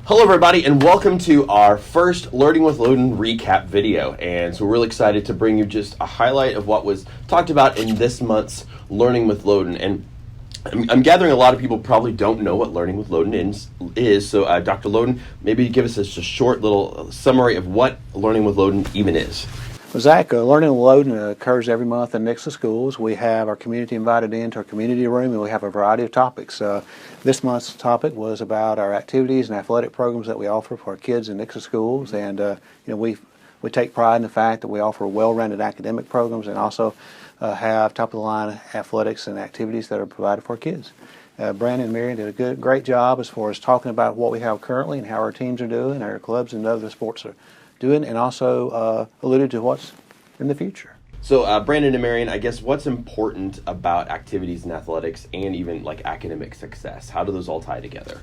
Hello everybody and welcome to our first Learning with Loden recap video. And so we're really excited to bring you just a highlight of what was talked about in this month's Learning with Loden. And I'm gathering a lot of people probably don't know what Learning with Loden is. So Dr. Loden, maybe give us just a short little summary of what Learning with Loden even is. Well, Zach, Learning with Loden occurs every month in Nixa Schools. We have our community invited into our community room, and we have a variety of topics. This month's topic was about our activities and athletic programs that we offer for our kids in Nixa Schools, and we take pride in the fact that we offer well-rounded academic programs and also have top-of-the-line athletics and activities that are provided for our kids. Brandon and Marion did a great job as far as talking about what we have currently and how our teams are doing, our clubs and other sports are doing, and also alluded to what's in the future. So Brandon and Marion, I guess what's important about activities and athletics and even like academic success? How do those all tie together?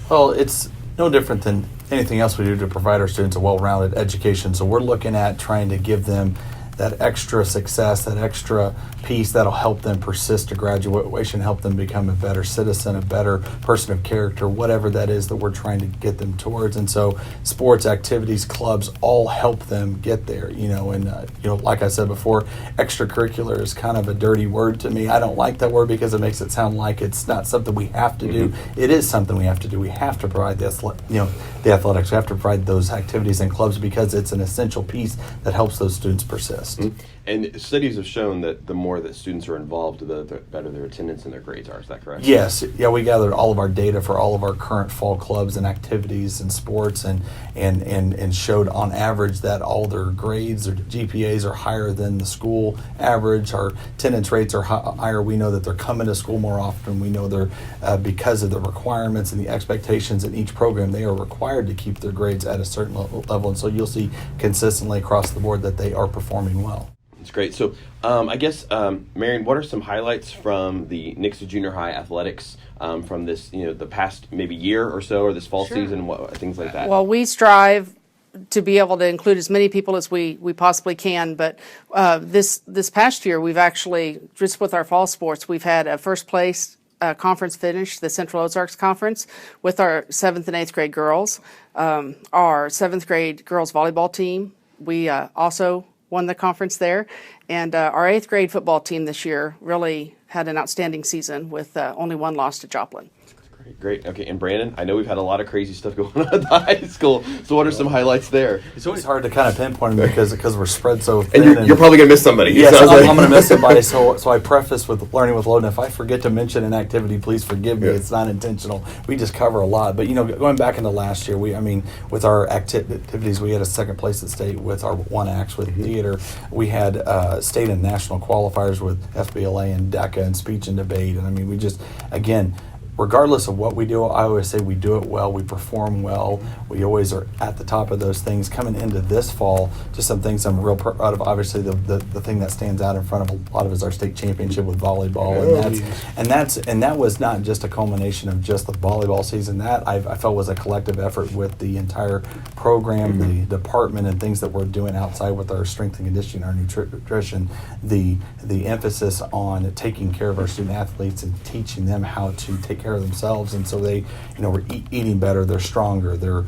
Well, it's no different than anything else we do to provide our students a well-rounded education. So we're looking at trying to give them that extra success, that extra piece that'll help them persist to graduation, help them become a better citizen, a better person of character, whatever that is that we're trying to get them towards. And so sports, activities, clubs all help them get there, like I said before, extracurricular is kind of a dirty word to me. I don't like that word because it makes it sound like it's not something we have to do. It is something we have to do. We have to provide the athletics. We have to provide those activities and clubs because it's an essential piece that helps those students persist. And studies have shown that the more that students are involved, the better their attendance and their grades are. Is that correct? Yes. Yeah, we gathered all of our data for all of our current fall clubs and activities and sports and showed on average that all their grades or GPAs are higher than the school average. Our attendance rates are higher. We know that they're coming to school more often. We know they're, because of the requirements and the expectations in each program, they are required to keep their grades at a certain level. And so you'll see consistently across the board that they are performing well. That's great. So I guess, Marion, what are some highlights from the Nixa Junior High athletics from this, the past maybe year or so, or this fall season, things like that? Well, we strive to be able to include as many people as we possibly can, but this past year, we've actually, just with our fall sports, we've had a first place conference finish, the Central Ozarks Conference, with our 7th and 8th grade girls. Our 7th grade girls volleyball team, we also won the conference there, and our 8th grade football team this year really had an outstanding season with only one loss to Joplin. Great. Okay, and Brandon, I know we've had a lot of crazy stuff going on at the high school. So what are some highlights there? It's always hard to kind of pinpoint them because we're spread so thin. And you're probably going to miss somebody. Yes, I'm going to miss somebody. So I preface with Learning with Loden. If I forget to mention an activity, please forgive me. Yeah. It's not intentional. We just cover a lot. But, going back into last year, with our activities, we had a second place at state with our one acts with theater. We had state and national qualifiers with FBLA and DECA and speech and debate. And we just, again, regardless of what we do, I always say we do it well, we perform well, we always are at the top of those things. Coming into this fall, just some things I'm real proud of. Obviously, the thing that stands out in front of a lot of us is our state championship with volleyball, and that was not just a culmination of just the volleyball season. That I felt was a collective effort with the entire program, the department, and things that we're doing outside with our strength and conditioning, our nutrition, the emphasis on taking care of our student athletes and teaching them how to take care of themselves, and so they, were eating better, they're stronger, they're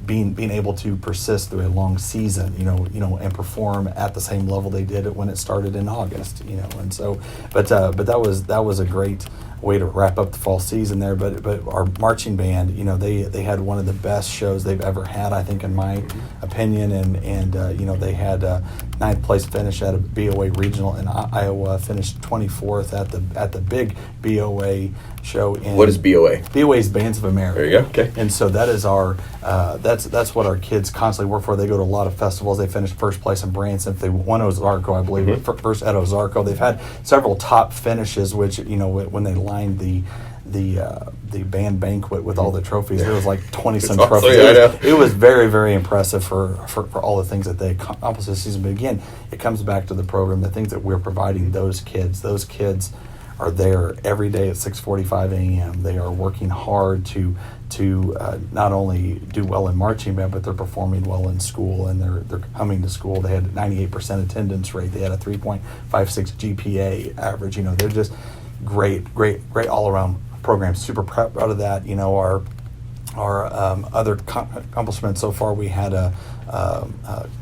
being able to persist through a long season, and perform at the same level they did it when it started in August, and so, but that was a great way to wrap up the fall season there. But our marching band, they had one of the best shows they've ever had, I think, in my opinion, and they had a 9th place finish at a BOA regional in Iowa, finished 24th at the big BOA show. What is BOA? BOA is Bands of America. There you go. Okay. And so that is our that's what our kids constantly work for. They go to a lot of festivals. They finished first place in Branson. They won Ozarko, I believe, first at Ozarko. They've had several top finishes, which when they lined the band banquet with all the trophies, there was like 20 some trophies. It was very, very impressive for all the things that they accomplished this season. But again, it comes back to the program, the things that we're providing those kids. Those kids are there every day at 6:45 a.m. They are working hard to not only do well in marching band, but they're performing well in school, and they're coming to school. They had a 98% attendance rate. They had a 3.56 GPA average. They're just great all around program. Super proud of that. Our other accomplishments so far. We had a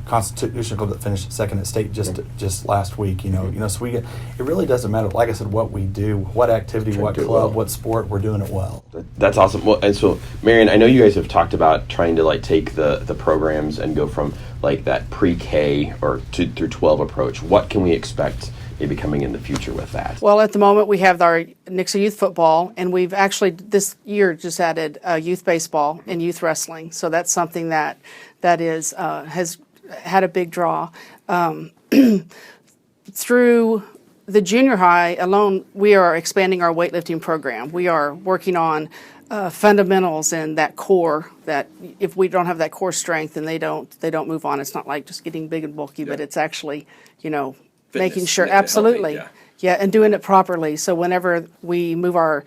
Constitution Club that finished second at state just last week. So it really doesn't matter. Like I said, what we do, what activity, what club, what sport, we're doing it well. That's awesome. Well, and so, Marion, I know you guys have talked about trying to like take the programs and go from like that pre-K or through 12 approach. What can we expect maybe coming in the future with that? Well, at the moment we have our Nixa Youth Football, and we've actually this year just added youth baseball and youth wrestling. So that's something that is has had a big draw. Through the junior high alone, we are expanding our weightlifting program. We are working on fundamentals and that core, that if we don't have that core strength, then they don't move on. It's not like just getting big and bulky, but it's actually, Fitness, making sure, healthy, absolutely. Yeah, and doing it properly. So whenever we move our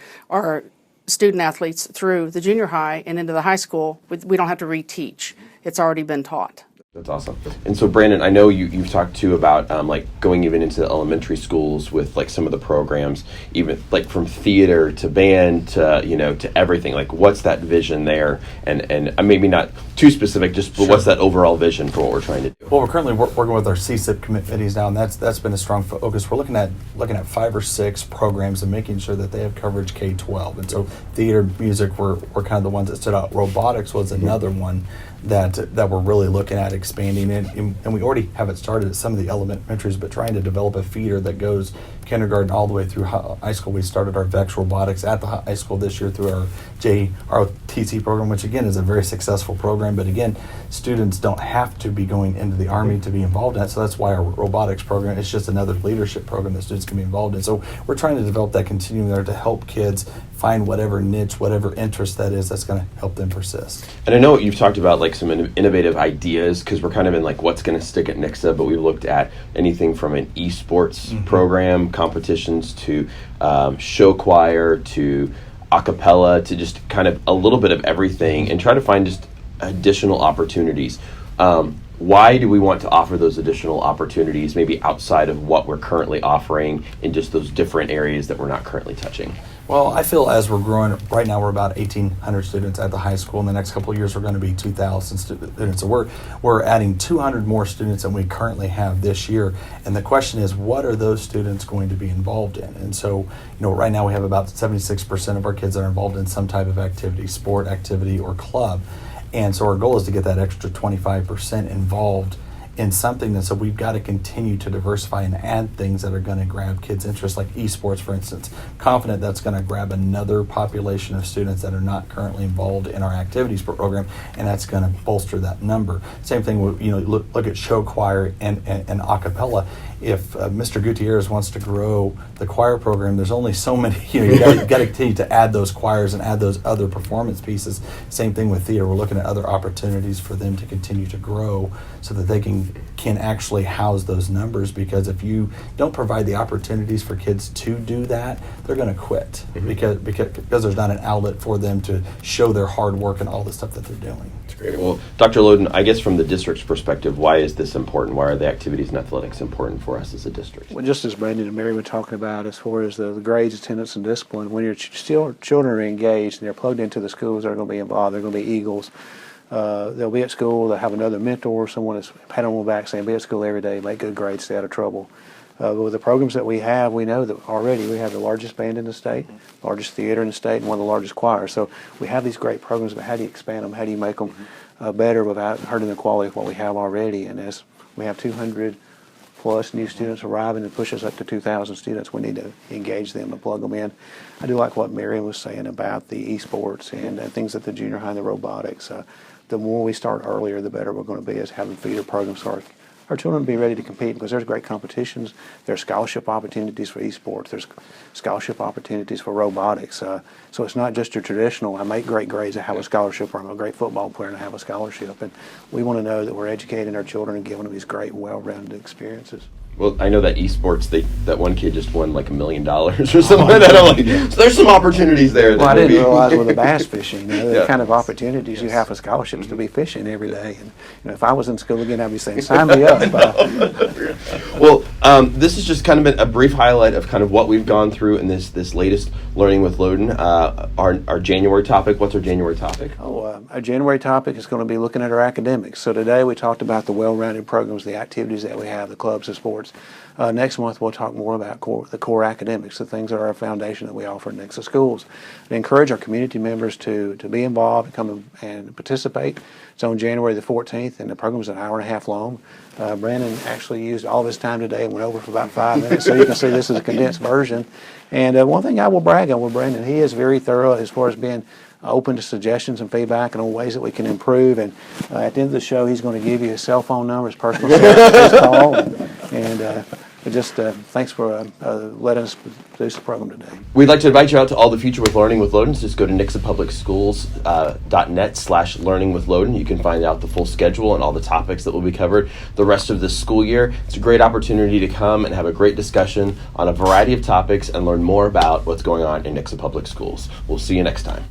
student athletes through the junior high and into the high school, we don't have to reteach. It's already been taught. That's awesome. And so, Brandon, I know you've talked too about like going even into the elementary schools with like some of the programs, even like from theater to band to to everything. Like, what's that vision there? And maybe not too specific, just but what's that overall vision for what we're trying to do? Well, we're currently working with our CSIP committees now, and that's been a strong focus. We're looking at 5 or 6 programs and making sure that they have coverage K-12. And so, theater, music were kind of the ones that stood out. Robotics was another one that we're really looking at expanding in, and we already have it started at some of the elementaries, but trying to develop a feeder that goes kindergarten all the way through high school. We started our VEX robotics at the high school this year through our JROTC program, which again is a very successful program, but again, students don't have to be going into the Army to be involved in it, so that's why our robotics program is just another leadership program that students can be involved in. So we're trying to develop that continuum there to help kids find whatever niche, whatever interest that is that's going to help them persist. And I know you've talked about like some innovative ideas, because we're kind of in like what's going to stick at Nixa, but we've looked at anything from an esports program, competitions, to show choir, to a cappella, to just kind of a little bit of everything, and try to find just additional opportunities. Why do we want to offer those additional opportunities, maybe outside of what we're currently offering in just those different areas that we're not currently touching? Well, I feel as we're growing, right now we're about 1,800 students at the high school. In the next couple of years, we're going to be 2,000 students. So we're adding 200 more students than we currently have this year. And the question is, what are those students going to be involved in? And so, right now we have about 76% of our kids that are involved in some type of activity, sport activity or club. And so our goal is to get that extra 25% involved in something, and so we've got to continue to diversify and add things that are going to grab kids' interest, like esports, for instance. Confident that's going to grab another population of students that are not currently involved in our activities program, and that's going to bolster that number. Same thing with, look at show choir and a cappella. If Mr. Gutierrez wants to grow the choir program, there's only so many, you got to continue to add those choirs and add those other performance pieces. Same thing with theater. We're looking at other opportunities for them to continue to grow so that they can actually house those numbers, because if you don't provide the opportunities for kids to do that, they're going to quit because there's not an outlet for them to show their hard work and all the stuff that they're doing. That's great. Well, Dr. Loden, I guess from the district's perspective, why is this important? Why are the activities and athletics important for us as a district? Well, just as Brandon and Mary were talking about, as far as the grades, attendance, and discipline, when your children are engaged and they're plugged into the schools, they're going to be involved. They're going to be Eagles. They'll be at school. They'll have another mentor, someone that's pat them on the back saying, be at school every day, make good grades, stay out of trouble. But with the programs that we have, we know that already we have the largest band in the state, largest theater in the state, and one of the largest choirs. So we have these great programs, but how do you expand them? How do you make them better without hurting the quality of what we have already? And as we have 200 plus new students arriving and push us up to 2,000 students, we need to engage them and plug them in. I do like what Mary was saying about the esports and things at the junior high and the robotics. The more we start earlier, the better we're going to be as having feeder programs so our children be ready to compete, because there's great competitions. There's scholarship opportunities for esports. There's scholarship opportunities for robotics. So it's not just your traditional, I make great grades, I have a scholarship, or I'm a great football player and I have a scholarship. And we want to know that we're educating our children and giving them these great, well-rounded experiences. Well, I know that esports, that one kid just won like $1 million or something like that. I'm like, so there's some opportunities there. Well, I didn't realize with the bass fishing, the Yeah. kind of opportunities you have for scholarships to be fishing every day. And if I was in school again, I'd be saying, sign me up. Well, This has just kind of been a brief highlight of kind of what we've gone through in this latest Learning with Loden. Our January topic, what's our January topic? Our January topic is going to be looking at our academics. So today we talked about the well-rounded programs, the activities that we have, the clubs, the sports. Next month we'll talk more about the core academics, the things that are our foundation that we offer at Nixa Schools. We encourage our community members to be involved and come and participate. It's on January the 14th, and the program is an hour and a half long. Brandon actually used all of his time today and went over for about 5 minutes, so you can see this is a condensed version. And one thing I will brag on with Brandon, he is very thorough as far as being open to suggestions and feedback and on ways that we can improve. And at the end of the show, he's going to give you his cell phone number, his personal cell, his call, and just thanks for letting us produce the program today. We'd like to invite you out to all the Future with Learning with Loden. Just go to nixapublicschools.net/learning with Loden. You can find out the full schedule and all the topics that will be covered the rest of this school year. It's a great opportunity to come and have a great discussion on a variety of topics and learn more about what's going on in Nixa Public Schools. We'll see you next time.